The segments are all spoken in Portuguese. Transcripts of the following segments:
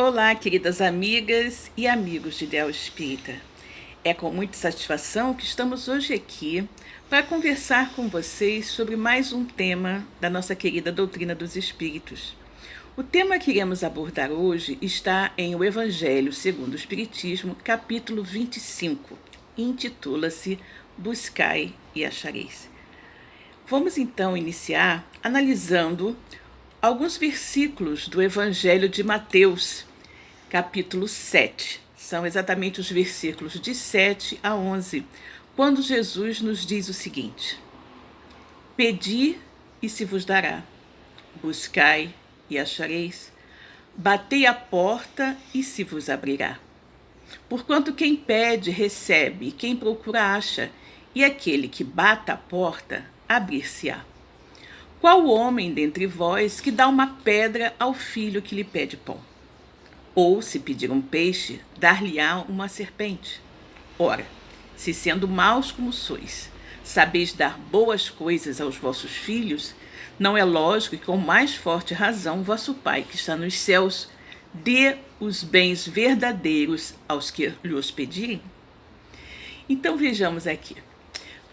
Olá, queridas amigas e amigos de Ideal Espírita. É com muita satisfação que estamos hoje aqui para conversar com vocês sobre mais um tema da nossa querida doutrina dos Espíritos. O tema que iremos abordar hoje está em O Evangelho segundo o Espiritismo, capítulo 25, e intitula-se Buscai e Achareis. Vamos então iniciar analisando alguns versículos do Evangelho de Mateus, capítulo 7. São exatamente os versículos de 7 a 11, quando Jesus nos diz o seguinte: Pedi e se vos dará, buscai e achareis, batei a porta e se vos abrirá. Porquanto quem pede, recebe, e quem procura, acha, e aquele que bata a porta, abrir-se-á. Qual homem dentre vós que dá uma pedra ao filho que lhe pede pão? Ou, se pedir um peixe, dar-lhe-á uma serpente? Ora, se sendo maus como sois, sabeis dar boas coisas aos vossos filhos, não é lógico que com mais forte razão vosso Pai, que está nos céus, dê os bens verdadeiros aos que lhe os pedirem? Então vejamos aqui.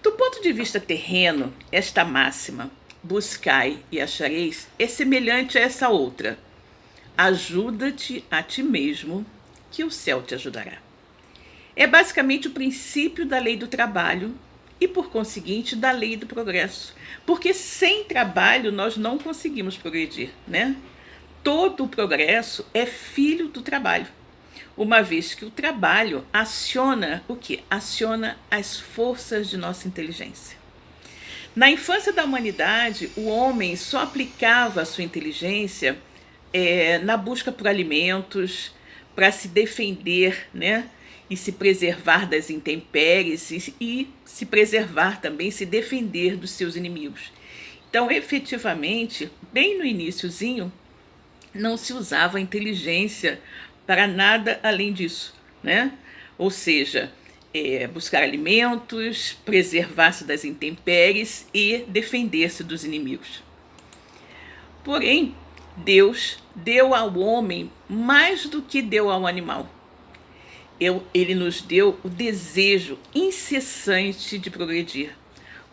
Do ponto de vista terreno, esta máxima, buscai e achareis, é semelhante a essa outra: ajuda-te a ti mesmo, que o céu te ajudará. É basicamente o princípio da lei do trabalho e, por conseguinte, da lei do progresso. Porque sem trabalho nós não conseguimos progredir, né? Todo o progresso é filho do trabalho, uma vez que o trabalho aciona o quê? Aciona as forças de nossa inteligência. Na infância da humanidade, o homem só aplicava a sua inteligência na busca por alimentos, para se defender, né? E se preservar das intempéries e se preservar também, se defender dos seus inimigos. Então, efetivamente, bem no iniciozinho, não se usava a inteligência para nada além disso, né? Ou seja, buscar alimentos, preservar-se das intempéries e defender-se dos inimigos. Porém, Deus deu ao homem mais do que deu ao animal. Ele nos deu o desejo incessante de progredir,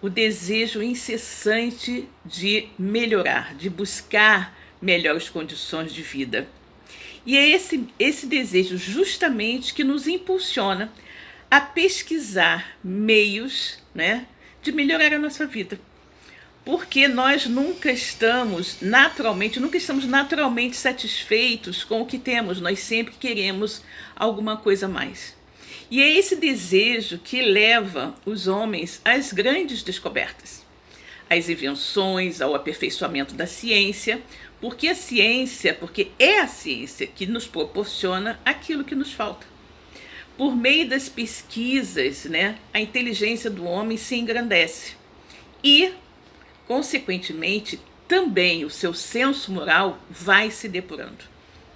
o desejo incessante de melhorar, de buscar melhores condições de vida. E é esse desejo justamente que nos impulsiona a pesquisar meios, né, de melhorar a nossa vida. Porque nós nunca estamos naturalmente satisfeitos com o que temos, nós sempre queremos alguma coisa a mais. E é esse desejo que leva os homens às grandes descobertas, às invenções, ao aperfeiçoamento da ciência, porque é a ciência que nos proporciona aquilo que nos falta. Por meio das pesquisas, né, a inteligência do homem se engrandece e, consequentemente, também o seu senso moral vai se depurando,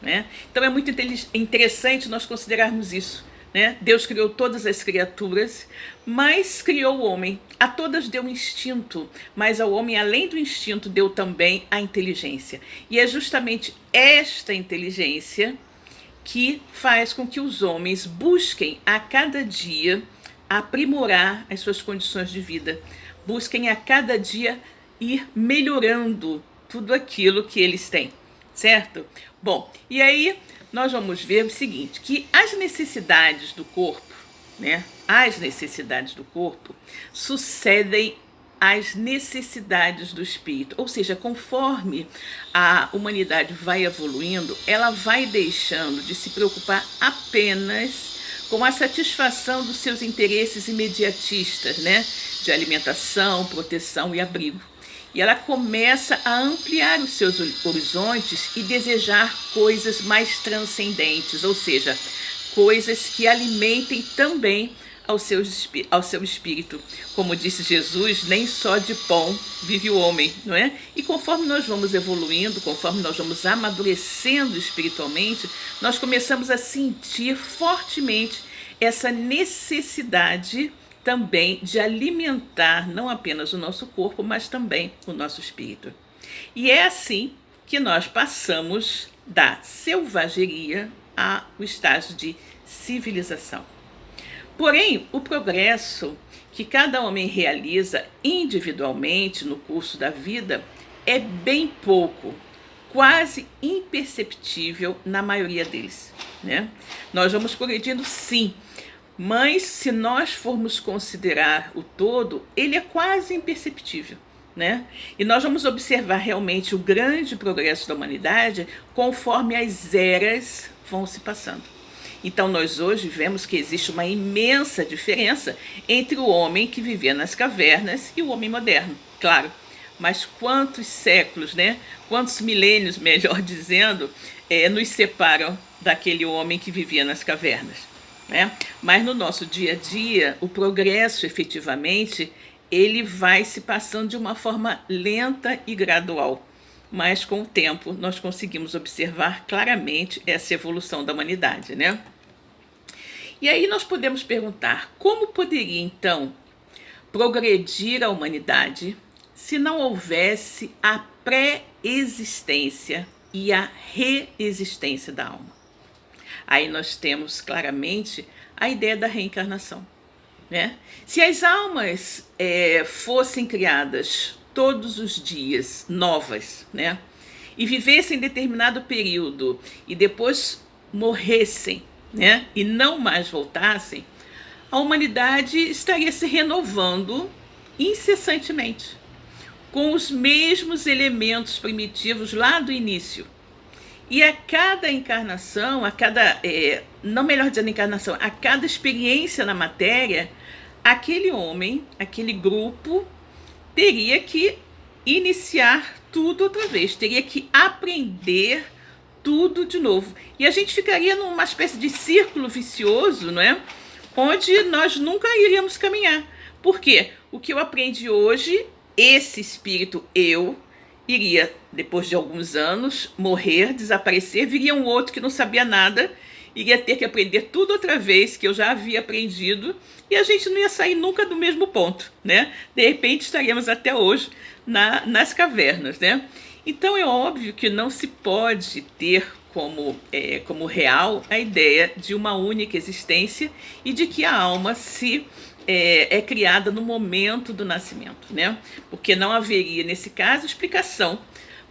né? Então é muito interessante nós considerarmos isso, né? Deus criou todas as criaturas, mas criou o homem. A todas deu um instinto, mas ao homem, além do instinto, deu também a inteligência. E é justamente esta inteligência que faz com que os homens busquem a cada dia aprimorar as suas condições de vida, busquem a cada dia ir melhorando tudo aquilo que eles têm, certo? Bom, e aí nós vamos ver o seguinte, que as necessidades do corpo, né? As necessidades do corpo sucedem às necessidades do espírito, ou seja, conforme a humanidade vai evoluindo, ela vai deixando de se preocupar apenas com a satisfação dos seus interesses imediatistas, né? De alimentação, proteção e abrigo. E ela começa a ampliar os seus horizontes e desejar coisas mais transcendentes, ou seja, coisas que alimentem também ao seu espírito. Como disse Jesus, nem só de pão vive o homem, não é? E conforme nós vamos evoluindo, conforme nós vamos amadurecendo espiritualmente, nós começamos a sentir fortemente essa necessidade também de alimentar não apenas o nosso corpo, mas também o nosso espírito. E é assim que nós passamos, da selvageria ao estágio de civilização. Porém, o progresso que cada homem realiza individualmente no curso da vida é bem pouco, quase imperceptível na maioria deles, né? Nós vamos progredindo sim, mas se nós formos considerar o todo, ele é quase imperceptível, né? E nós vamos observar realmente o grande progresso da humanidade conforme as eras vão se passando. Então nós hoje vemos que existe uma imensa diferença entre o homem que vivia nas cavernas e o homem moderno, claro. Mas quantos séculos, né? Quantos milênios, melhor dizendo, nos separam daquele homem que vivia nas cavernas, né? Mas no nosso dia a dia, o progresso efetivamente, ele vai se passando de uma forma lenta e gradual. Mas com o tempo nós conseguimos observar claramente essa evolução da humanidade, né? E aí nós podemos perguntar, como poderia então progredir a humanidade se não houvesse a pré-existência e a reexistência da alma? Aí nós temos claramente a ideia da reencarnação, né? Se as almas fossem criadas todos os dias, novas, né? E vivessem determinado período e depois morressem, né? E não mais voltassem, a humanidade estaria se renovando incessantemente, com os mesmos elementos primitivos lá do início. E a cada encarnação, não melhor dizendo encarnação, a cada experiência na matéria, aquele homem, aquele grupo, teria que iniciar tudo outra vez, teria que aprender tudo de novo. E a gente ficaria numa espécie de círculo vicioso, não é? Onde nós nunca iríamos caminhar. Por quê? O que eu aprendi hoje, esse espírito eu iria, depois de alguns anos, morrer, desaparecer, viria um outro que não sabia nada, iria ter que aprender tudo outra vez, que eu já havia aprendido, e a gente não ia sair nunca do mesmo ponto, né? De repente estaríamos até hoje nas cavernas, né? Então é óbvio que não se pode ter como real a ideia de uma única existência e de que a alma é criada no momento do nascimento, né? Porque não haveria, nesse caso, explicação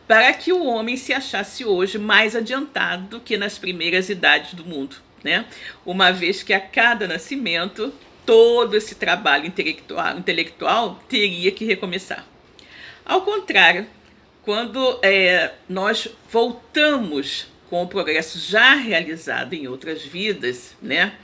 para que o homem se achasse hoje mais adiantado do que nas primeiras idades do mundo, né? Uma vez que a cada nascimento, todo esse trabalho intelectual teria que recomeçar. Ao contrário, quando nós voltamos com o progresso já realizado em outras vidas, né?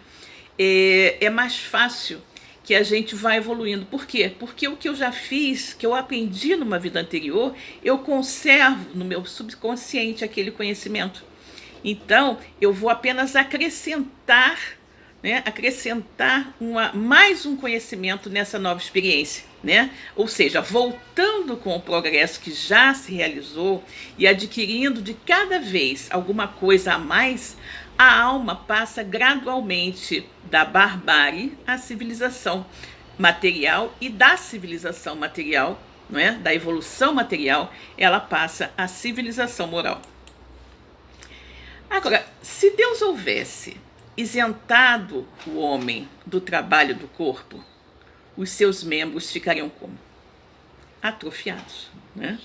É mais fácil que a gente vai evoluindo. Por quê? Porque o que eu já fiz, que eu aprendi numa vida anterior, eu conservo no meu subconsciente aquele conhecimento. Então, eu vou apenas acrescentar, né, mais um conhecimento nessa nova experiência, né? Ou seja, voltando com o progresso que já se realizou e adquirindo de cada vez alguma coisa a mais, a alma passa gradualmente da barbárie à civilização material, e da civilização material, não é? Da evolução material, ela passa à civilização moral. Agora, se Deus houvesse isentado o homem do trabalho do corpo, os seus membros ficariam como? Atrofiados, né?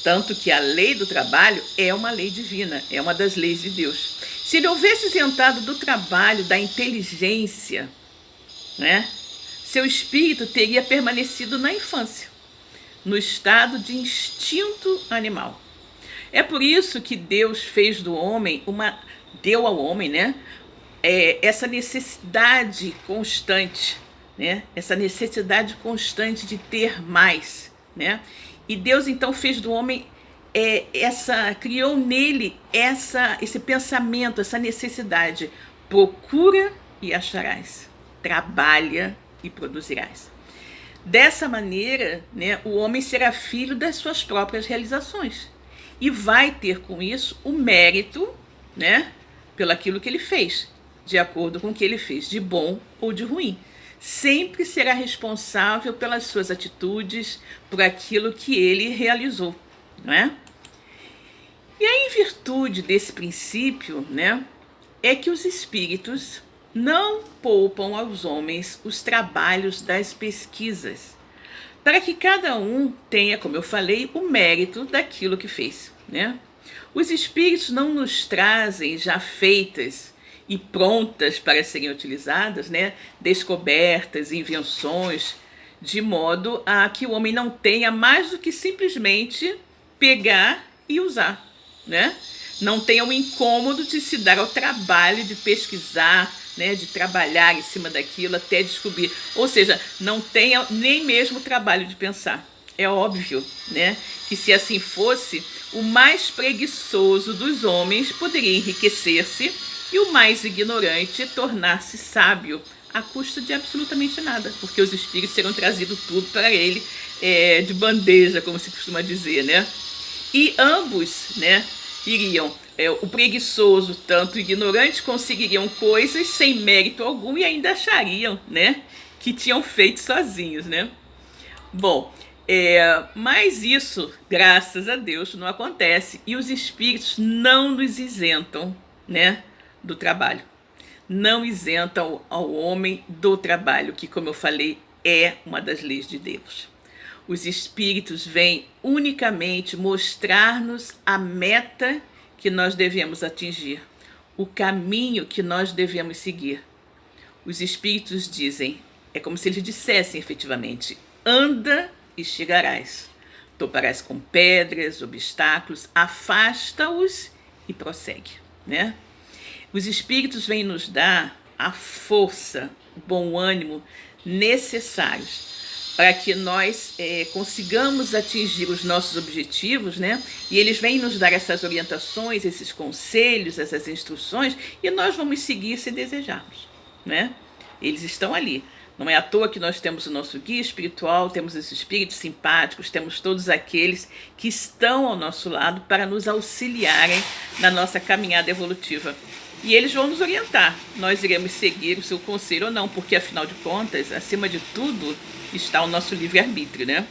Tanto que a lei do trabalho é uma lei divina, é uma das leis de Deus. Se ele houvesse isentado do trabalho, da inteligência, né, seu espírito teria permanecido na infância, no estado de instinto animal. É por isso que Deus fez do homem deu ao homem, né, essa necessidade constante, né, essa necessidade constante de ter mais, né? E Deus então fez do homem criou nele esse pensamento, essa necessidade: procura e acharás, trabalha e produzirás. Dessa maneira, né, o homem será filho das suas próprias realizações e vai ter com isso o mérito, né, pelo aquilo que ele fez, de acordo com o que ele fez, de bom ou de ruim. Sempre será responsável pelas suas atitudes, por aquilo que ele realizou, não é? E aí, em virtude desse princípio, né, é que os espíritos não poupam aos homens os trabalhos das pesquisas, para que cada um tenha, como eu falei, o mérito daquilo que fez, né? Os espíritos não nos trazem já feitas e prontas para serem utilizadas, né? Descobertas, invenções, de modo a que o homem não tenha mais do que simplesmente pegar e usar, né? Não tenha o incômodo de se dar ao trabalho de pesquisar, né, de trabalhar em cima daquilo até descobrir. Ou seja, não tenha nem mesmo o trabalho de pensar. É óbvio, né, que se assim fosse, o mais preguiçoso dos homens poderia enriquecer-se e o mais ignorante tornar-se sábio à custa de absolutamente nada, porque os espíritos terão trazido tudo para ele de bandeja, como se costuma dizer, né? E ambos, né, iriam, o preguiçoso tanto o ignorante conseguiriam coisas sem mérito algum e ainda achariam, né, que tinham feito sozinhos, né? Bom, mas isso, graças a Deus, não acontece e os espíritos não nos isentam, né, do trabalho. Não isentam ao homem do trabalho, que, como eu falei, é uma das leis de Deus. Os espíritos vêm unicamente mostrar-nos a meta que nós devemos atingir, o caminho que nós devemos seguir. Os espíritos dizem, é como se eles dissessem efetivamente, anda e chegarás. Toparás com pedras, obstáculos, afasta-os e prossegue, né? Os espíritos vêm nos dar a força, o bom ânimo necessários para que nós consigamos atingir os nossos objetivos, né? E eles vêm nos dar essas orientações, esses conselhos, essas instruções, e nós vamos seguir se desejarmos, né? Eles estão ali. Não é à toa que nós temos o nosso guia espiritual, temos os espíritos simpáticos, temos todos aqueles que estão ao nosso lado para nos auxiliarem na nossa caminhada evolutiva. E eles vão nos orientar. Nós iremos seguir o seu conselho ou não, porque afinal de contas, acima de tudo, está o nosso livre-arbítrio, né?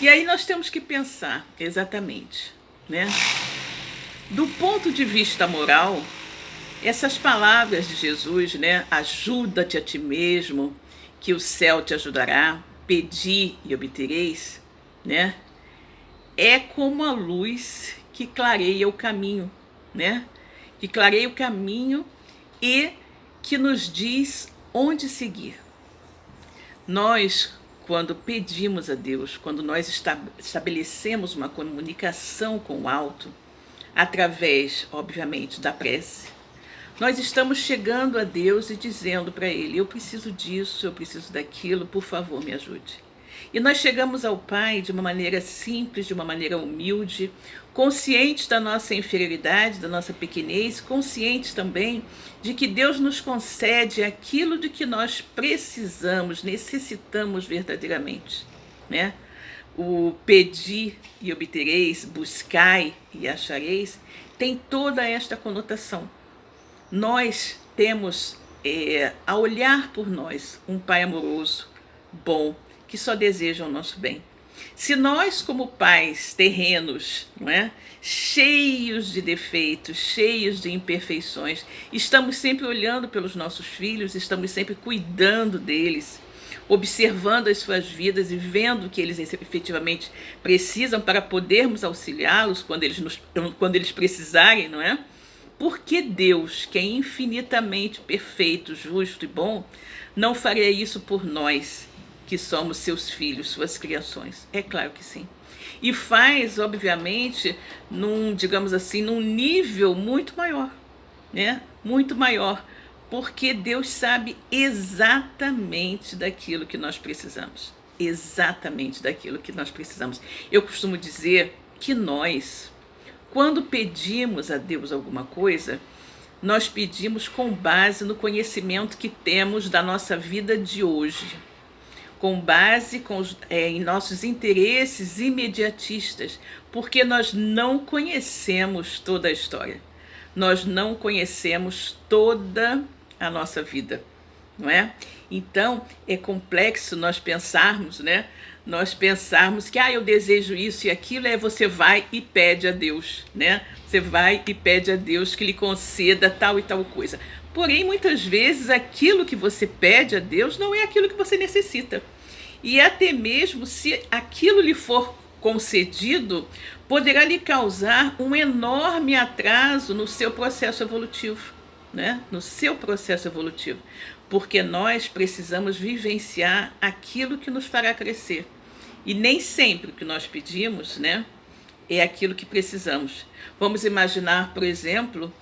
E aí nós temos que pensar exatamente, né? Do ponto de vista moral, essas palavras de Jesus, né? Ajuda-te a ti mesmo, que o céu te ajudará, pedi e obtereis, né? É como a luz que clareia o caminho, né? Que clareia o caminho e que nos diz onde seguir. Nós, quando pedimos a Deus, quando nós estabelecemos uma comunicação com o alto, através, obviamente, da prece, nós estamos chegando a Deus e dizendo para Ele, eu preciso disso, eu preciso daquilo, por favor, me ajude. E nós chegamos ao Pai de uma maneira simples, de uma maneira humilde, conscientes da nossa inferioridade, da nossa pequenez, conscientes também de que Deus nos concede aquilo de que nós precisamos, necessitamos verdadeiramente, né? O pedir e obtereis, buscai e achareis, tem toda esta conotação. Nós temos, a olhar por nós, um Pai amoroso, bom, que só deseja o nosso bem. Se nós, como pais terrenos, não é, cheios de defeitos, cheios de imperfeições, estamos sempre olhando pelos nossos filhos, estamos sempre cuidando deles, observando as suas vidas e vendo o que eles efetivamente precisam para podermos auxiliá-los quando eles precisarem, não é? Porque Deus, que é infinitamente perfeito, justo e bom, não faria isso por nós, que somos seus filhos, suas criações? É claro que sim. E faz, obviamente, digamos assim, num nível muito maior, né? Muito maior, porque Deus sabe exatamente daquilo que nós precisamos. Exatamente daquilo que nós precisamos. Eu costumo dizer que nós, quando pedimos a Deus alguma coisa, nós pedimos com base no conhecimento que temos da nossa vida de hoje, com base em nossos interesses imediatistas, porque nós não conhecemos toda a história, nós não conhecemos toda a nossa vida, não é? Então, é complexo nós pensarmos, né, nós pensarmos que eu desejo isso e aquilo, aí você vai e pede a Deus, né? Você vai e pede a Deus que lhe conceda tal e tal coisa. Porém, muitas vezes, aquilo que você pede a Deus não é aquilo que você necessita. E até mesmo se aquilo lhe for concedido, poderá lhe causar um enorme atraso no seu processo evolutivo, né? No seu processo evolutivo. Porque nós precisamos vivenciar aquilo que nos fará crescer. E nem sempre o que nós pedimos, né, é aquilo que precisamos. Vamos imaginar, por exemplo,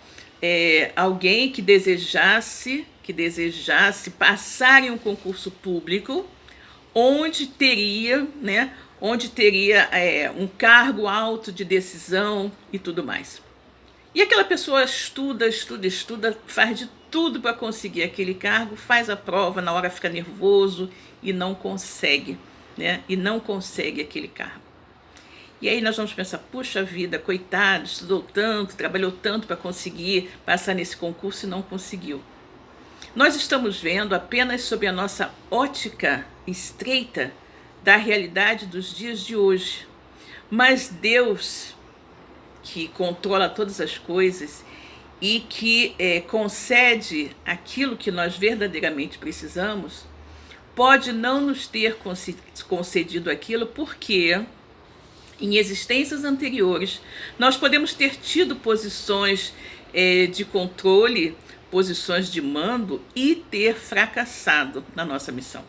alguém que desejasse passar em um concurso público onde teria um cargo alto de decisão e tudo mais. E aquela pessoa estuda, faz de tudo para conseguir aquele cargo, faz a prova, na hora fica nervoso e não consegue, né? E não consegue aquele cargo. E aí nós vamos pensar, puxa vida, coitado, estudou tanto, trabalhou tanto para conseguir passar nesse concurso e não conseguiu. Nós estamos vendo apenas sob a nossa ótica estreita da realidade dos dias de hoje. Mas Deus, que controla todas as coisas e que concede aquilo que nós verdadeiramente precisamos, pode não nos ter concedido aquilo porque em existências anteriores nós podemos ter tido posições de controle, posições de mando e ter fracassado na nossa missão,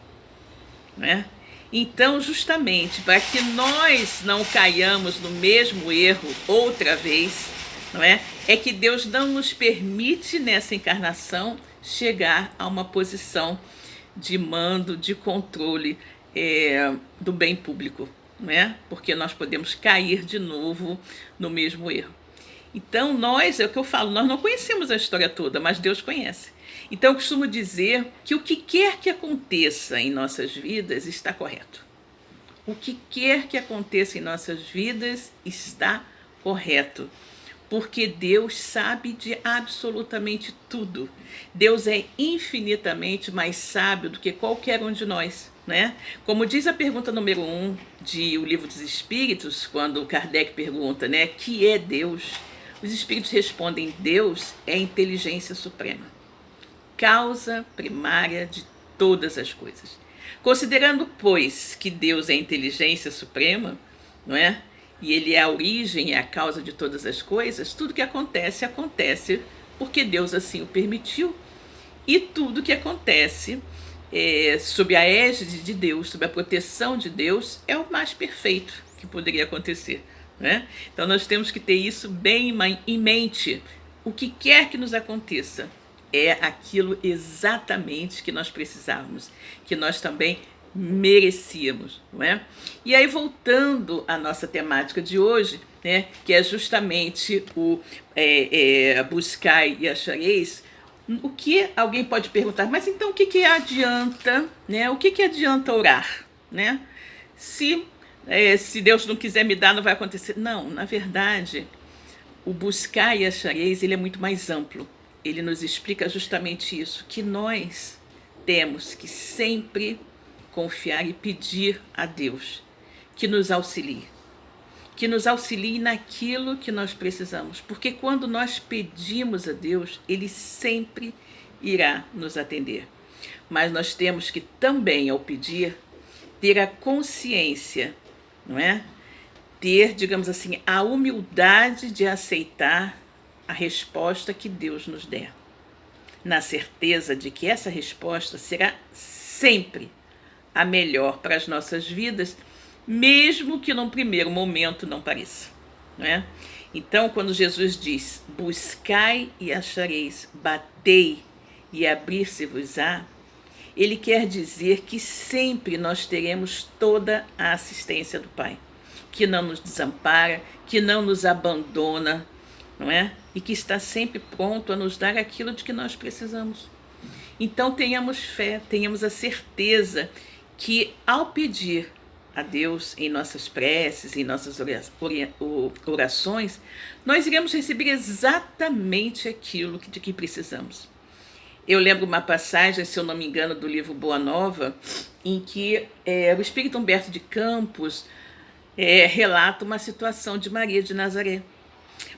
né? Então, justamente para que nós não caiamos no mesmo erro outra vez, não é? É que Deus não nos permite nessa encarnação chegar a uma posição de mando, de controle do bem público, não é? Porque nós podemos cair de novo no mesmo erro. Então, nós, é o que eu falo, nós não conhecemos a história toda, mas Deus conhece. Então, eu costumo dizer que o que quer que aconteça em nossas vidas está correto. O que quer que aconteça em nossas vidas está correto. Porque Deus sabe de absolutamente tudo. Deus é infinitamente mais sábio do que qualquer um de nós, né? Como diz a pergunta número 1 de O Livro dos Espíritos, quando Kardec pergunta, né, que é Deus? Os Espíritos respondem, Deus é a inteligência suprema, causa primária de todas as coisas. Considerando, pois, que Deus é a inteligência suprema, não é? E Ele é a origem e a causa de todas as coisas, tudo que acontece, acontece porque Deus assim o permitiu. E tudo que acontece sob a égide de Deus, sob a proteção de Deus, é o mais perfeito que poderia acontecer, né? Então nós temos que ter isso bem em mente. O que quer que nos aconteça é aquilo exatamente que nós precisávamos, que nós também merecíamos, não é? E aí, voltando à nossa temática de hoje, né, que é justamente o buscai e achareis, o que alguém pode perguntar, mas então o que adianta, né? O que adianta orar, né? Se Deus não quiser me dar, não vai acontecer. Não, na verdade, o buscar e achareis, ele é muito mais amplo. Ele nos explica justamente isso, que nós temos que sempre confiar e pedir a Deus que nos auxilie naquilo que nós precisamos, porque quando nós pedimos a Deus, Ele sempre irá nos atender. Mas nós temos que também, ao pedir, ter a consciência, não é? Ter, digamos assim, a humildade de aceitar a resposta que Deus nos der, na certeza de que essa resposta será sempre a melhor para as nossas vidas, mesmo que num primeiro momento não pareça, não é? Então, quando Jesus diz, buscai e achareis, batei e abrir-se-vos-á, ele quer dizer que sempre nós teremos toda a assistência do Pai, que não nos desampara, que não nos abandona, não é? E que está sempre pronto a nos dar aquilo de que nós precisamos. Então tenhamos fé, tenhamos a certeza que ao pedir a Deus em nossas preces, em nossas orações, nós iremos receber exatamente aquilo de que precisamos. Eu lembro uma passagem, se eu não me engano, do livro Boa Nova, em que o espírito Humberto de Campos relata uma situação de Maria de Nazaré.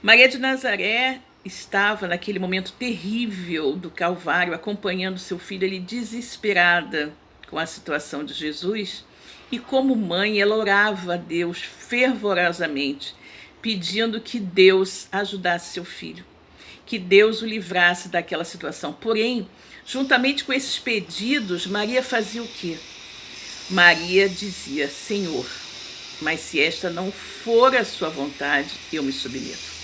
Maria de Nazaré estava naquele momento terrível do Calvário, acompanhando seu filho, ele desesperada com a situação de Jesus, e como mãe ela orava a Deus fervorosamente, pedindo que Deus ajudasse seu filho, que Deus o livrasse daquela situação. Porém, juntamente com esses pedidos, Maria fazia o quê? Maria dizia: Senhor, mas se esta não for a sua vontade, eu me submeto.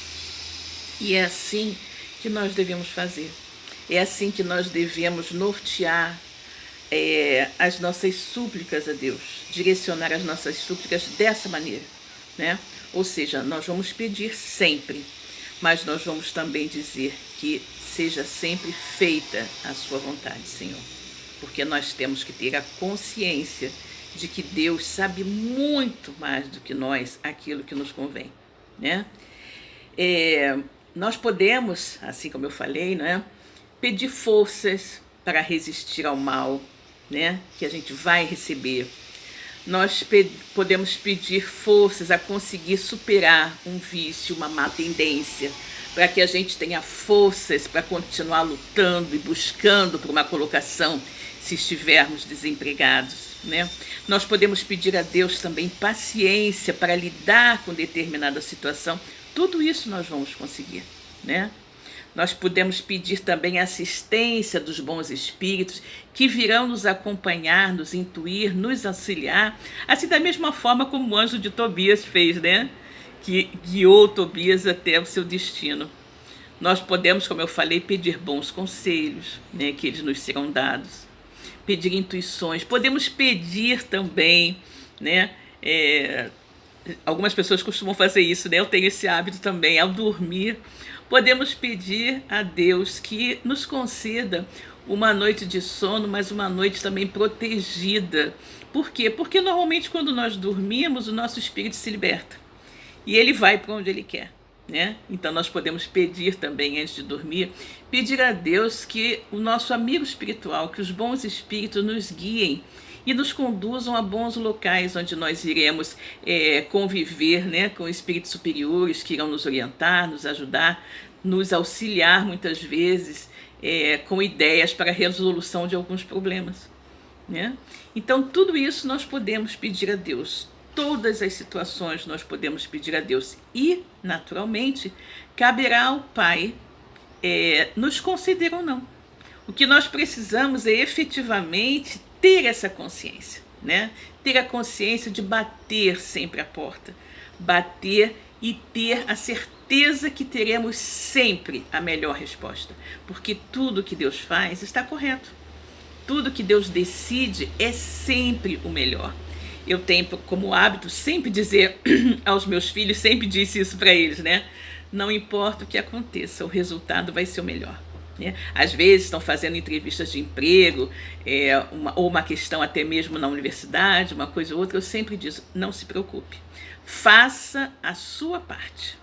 E é assim que nós devemos fazer. É assim que nós devemos nortear as nossas súplicas a Deus, direcionar as nossas súplicas dessa maneira, né? Ou seja, nós vamos pedir sempre, mas nós vamos também dizer que seja sempre feita a sua vontade, Senhor. Porque nós temos que ter a consciência de que Deus sabe muito mais do que nós aquilo que nos convém, né? Nós podemos, assim como eu falei, né, pedir forças para resistir ao mal, né, que a gente vai receber. Nós podemos pedir forças a conseguir superar um vício, uma má tendência, para que a gente tenha forças para continuar lutando e buscando por uma colocação se estivermos desempregados, né? Nós podemos pedir a Deus também paciência para lidar com determinada situação. Tudo isso nós vamos conseguir, né? Nós podemos pedir também a assistência dos bons espíritos que virão nos acompanhar, nos intuir, nos auxiliar, assim da mesma forma como o anjo de Tobias fez, né? Que guiou Tobias até o seu destino. Nós podemos, como eu falei, pedir bons conselhos, né? Que eles nos serão dados. Pedir intuições. Podemos pedir também, né? Algumas pessoas costumam fazer isso, né? Eu tenho esse hábito também, ao dormir. Podemos pedir a Deus que nos conceda uma noite de sono, mas uma noite também protegida. Por quê? Porque normalmente quando nós dormimos, o nosso espírito se liberta. E ele vai para onde ele quer, né? Então nós podemos pedir também, antes de dormir, pedir a Deus que o nosso amigo espiritual, que os bons espíritos nos guiem e nos conduzam a bons locais onde nós iremos conviver, né, com espíritos superiores que irão nos orientar, nos ajudar, nos auxiliar muitas vezes com ideias para a resolução de alguns problemas, né? Então tudo isso nós podemos pedir a Deus. Todas as situações nós podemos pedir a Deus e, naturalmente, caberá ao Pai nos conceder ou não. O que nós precisamos é efetivamente ter essa consciência, né? Ter a consciência de bater sempre a porta, bater e ter a certeza que teremos sempre a melhor resposta, porque tudo que Deus faz está correto. Tudo que Deus decide é sempre o melhor. Eu tenho como hábito sempre dizer aos meus filhos, sempre disse isso para eles, né? Não importa o que aconteça, o resultado vai ser o melhor, né? Às vezes estão fazendo entrevistas de emprego, ou uma questão até mesmo na universidade, uma coisa ou outra, eu sempre digo, não se preocupe, faça a sua parte,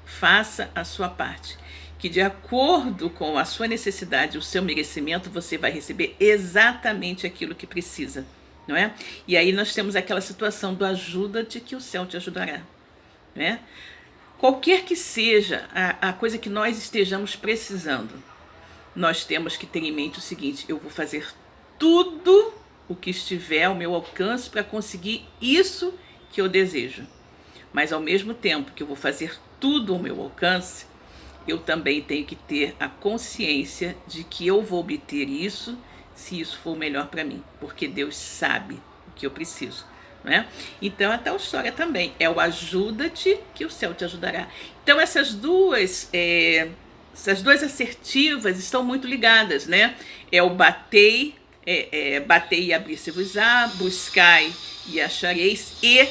faça a sua parte, que de acordo com a sua necessidade, o seu merecimento, você vai receber exatamente aquilo que precisa. Não é? E aí nós temos aquela situação do ajuda-te que o céu te ajudará, né? Qualquer que seja a coisa que nós estejamos precisando, nós temos que ter em mente o seguinte: eu vou fazer tudo o que estiver ao meu alcance para conseguir isso que eu desejo. Mas ao mesmo tempo que eu vou fazer tudo ao meu alcance, eu também tenho que ter a consciência de que eu vou obter isso se isso for o melhor para mim, porque Deus sabe o que eu preciso, né? Então a tal história também é o ajuda-te que o céu te ajudará. Então essas duas assertivas estão muito ligadas, né? É o batei, batei e abrir-se-vos-á, buscai e achareis, e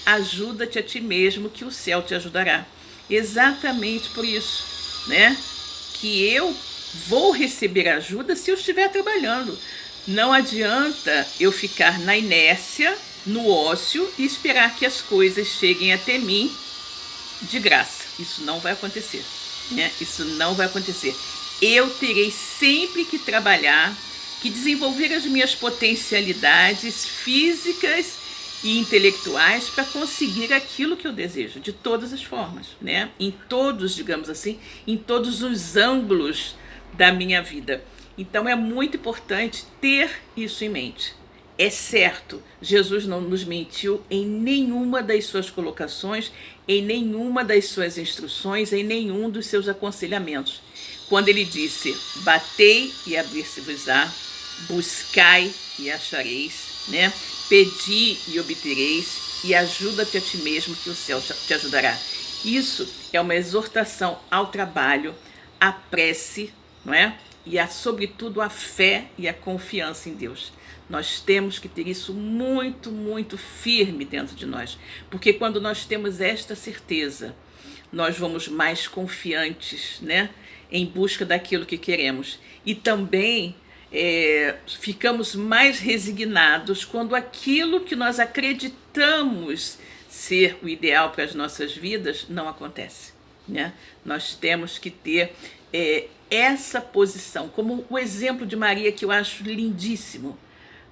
ajuda-te a ti mesmo que o céu te ajudará. Exatamente por isso, né? Que eu vou receber ajuda se eu estiver trabalhando. Não adianta eu ficar na inércia, no ócio e esperar que as coisas cheguem até mim de graça. Isso não vai acontecer, né? Isso não vai acontecer. eu terei sempre que trabalhar, que desenvolver as minhas potencialidades físicas e intelectuais para conseguir aquilo que eu desejo, de todas as formas, né? Em todos, digamos assim, em todos os ângulos da minha vida. Então é muito importante ter isso em mente. É certo, Jesus não nos mentiu em nenhuma das suas colocações, em nenhuma das suas instruções, em nenhum dos seus aconselhamentos. Quando ele disse, batei e abrir-se-vos-á, buscai e achareis, né? Pedi e obtereis, e ajuda-te a ti mesmo que o céu te ajudará. Isso é uma exortação ao trabalho, à prece, não é? E sobretudo a fé e a confiança em Deus. Nós temos que ter isso muito, muito firme dentro de nós, porque quando nós temos esta certeza, nós vamos mais confiantes, né, em busca daquilo que queremos. E também ficamos mais resignados quando aquilo que nós acreditamos ser o ideal para as nossas vidas não acontece, né? Nós temos que ter essa posição, como o exemplo de Maria, que eu acho lindíssimo.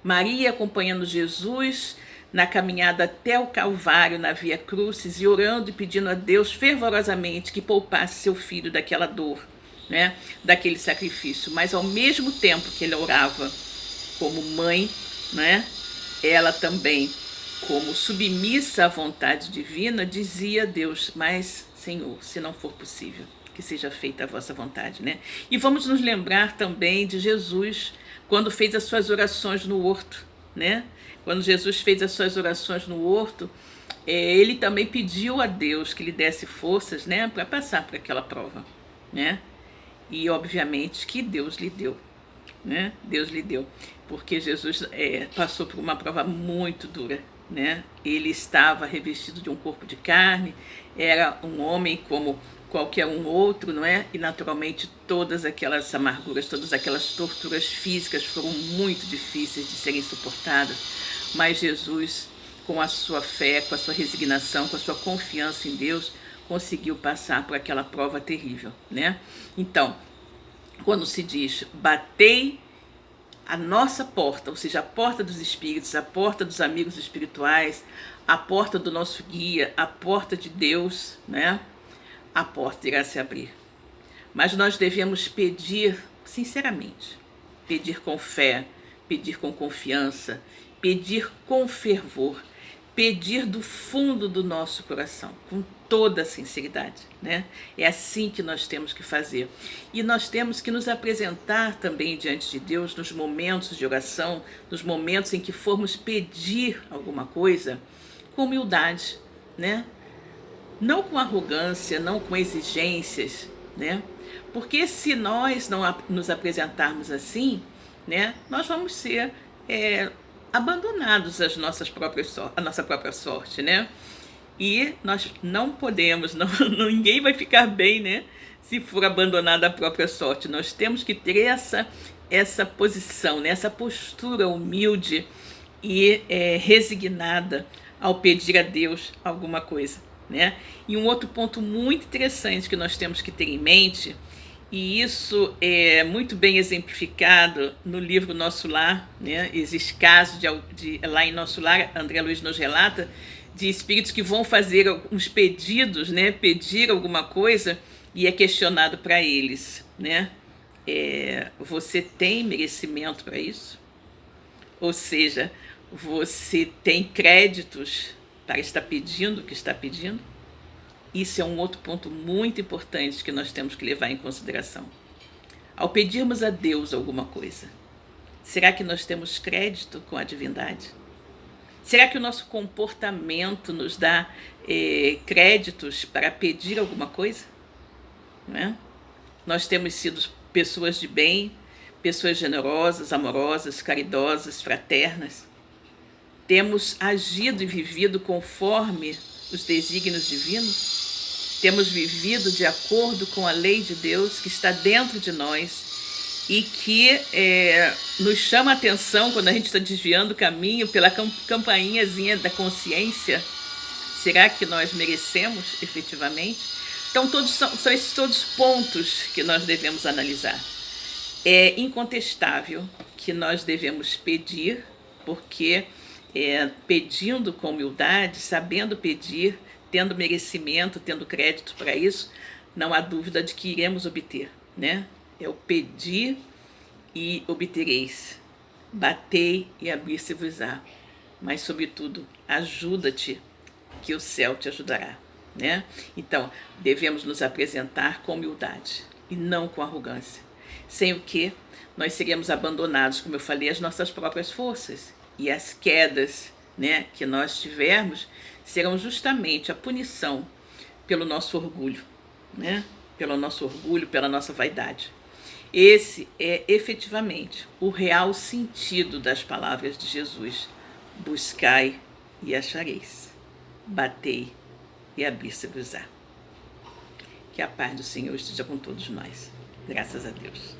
Maria acompanhando Jesus na caminhada até o Calvário, na Via Crucis, e orando e pedindo a Deus fervorosamente que poupasse seu filho daquela dor, né, daquele sacrifício. Mas ao mesmo tempo que ele orava como mãe, né, ela também, como submissa à vontade divina, dizia a Deus, mas Senhor, se não for possível, que seja feita a vossa vontade, né? E vamos nos lembrar também de Jesus, quando fez as suas orações no horto, né? Quando Jesus fez as suas orações no horto, ele também pediu a Deus que lhe desse forças, né, para passar por aquela prova, né? E obviamente que Deus lhe deu, né? Deus lhe deu, porque Jesus passou por uma prova muito dura, né? Ele estava revestido de um corpo de carne, era um homem como qualquer um outro, não é? E naturalmente todas aquelas amarguras, todas aquelas torturas físicas foram muito difíceis de serem suportadas, mas Jesus, com a sua fé, com a sua resignação, com a sua confiança em Deus, conseguiu passar por aquela prova terrível, né? Então, quando se diz batei a nossa porta, ou seja, a porta dos espíritos, a porta dos amigos espirituais, a porta do nosso guia, a porta de Deus, né? A porta irá se abrir. Mas nós devemos pedir sinceramente, pedir com fé, pedir com confiança, pedir com fervor, pedir do fundo do nosso coração, com toda a sinceridade, né? É assim que nós temos que fazer. E nós temos que nos apresentar também diante de Deus nos momentos de oração, nos momentos em que formos pedir alguma coisa, com humildade, né? Não com arrogância, não com exigências, né? Porque se nós não nos apresentarmos assim, né, nós vamos ser abandonados à nossa própria sorte, né? E nós não podemos, ninguém vai ficar bem, né, se for abandonado à própria sorte. Nós temos que ter essa posição, né, essa postura humilde e resignada ao pedir a Deus alguma coisa, né? E um outro ponto muito interessante que nós temos que ter em mente, e isso é muito bem exemplificado no livro Nosso Lar, né? Existe caso lá em Nosso Lar, André Luiz nos relata, de espíritos que vão fazer uns pedidos, né? Pedir alguma coisa, e é questionado para eles, né? Você tem merecimento para isso? Ou seja, você tem créditos para estar pedindo o que está pedindo? Isso é um outro ponto muito importante que nós temos que levar em consideração. Ao pedirmos a Deus alguma coisa, será que nós temos crédito com a divindade? Será que o nosso comportamento nos dá créditos para pedir alguma coisa? Não é? Nós temos sido pessoas de bem, pessoas generosas, amorosas, caridosas, fraternas. Temos agido e vivido conforme os desígnios divinos? Temos vivido de acordo com a lei de Deus que está dentro de nós e que nos chama a atenção quando a gente está desviando o caminho pela campainhazinha da consciência? Será que nós merecemos efetivamente? Então, são esses todos pontos que nós devemos analisar. É incontestável que nós devemos pedir, porque pedindo com humildade, sabendo pedir, tendo merecimento, tendo crédito para isso, não há dúvida de que iremos obter, né? É o pedir e obtereis, batei e abrir-se-vos-á, mas sobretudo ajuda-te, que o céu te ajudará, né? Então, devemos nos apresentar com humildade e não com arrogância, sem o que nós seríamos abandonados, como eu falei, às nossas próprias forças, e as quedas, né, que nós tivermos serão justamente a punição pelo nosso orgulho, né? Pelo nosso orgulho, pela nossa vaidade. Esse é efetivamente o real sentido das palavras de Jesus: buscai e achareis, batei e abrir-se-vos-á. Que a paz do Senhor esteja com todos nós. Graças a Deus.